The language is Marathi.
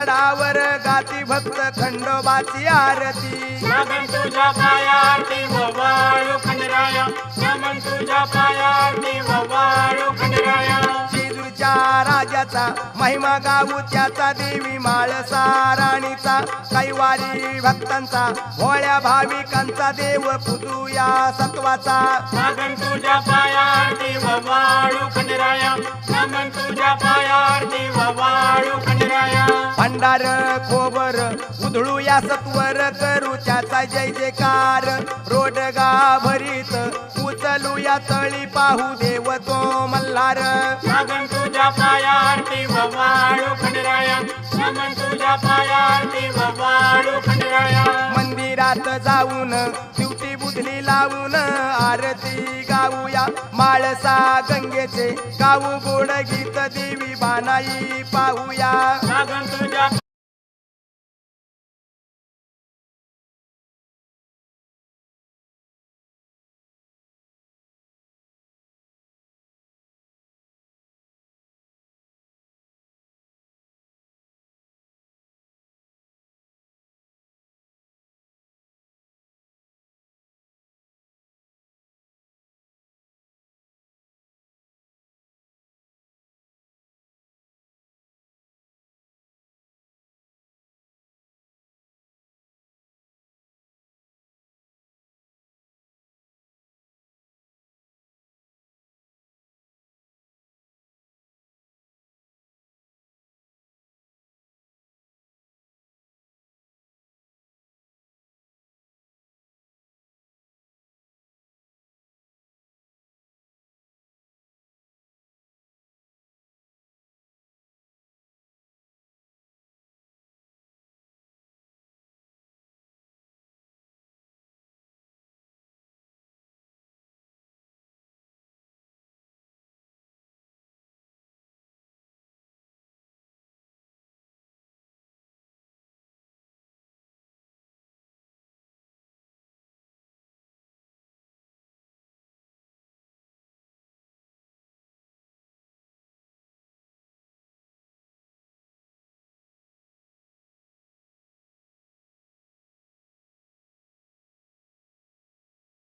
गडावर गाती भक्त खंडोबाची आरती लागन तुझ्या पायाती ववाळू खंडराया लागन तुझ्या पायाती ववाळू खंडराया जेजूरच्या राजाचा महिमा गाऊ त्याचा देवी माळसा राणीचा कैवारी भक्तांचा भोळ्या भाविकांचा देव पूजूया सत्वाचा लागन तुझ्या पायाती ववाळू खंडराया लागन तुझ्या पायाती ववाळू खंडराया भंडार खोबर उधळू या सत्वर करू त्याचा जय जयकार रोडगा भरीत उचलू या तळी पाहू देव तो मल्हार लागन तुझ्या पायाती ववाळू खंडराया लागन तुझ्या पायाती ववाळू खंडराया मंदिरात जाऊन दिवटी बुधली लावून आरती गाऊया माळसा गंगेचे गाऊ गोड गीत देवी बानाई पाहूया लागन तुझ्या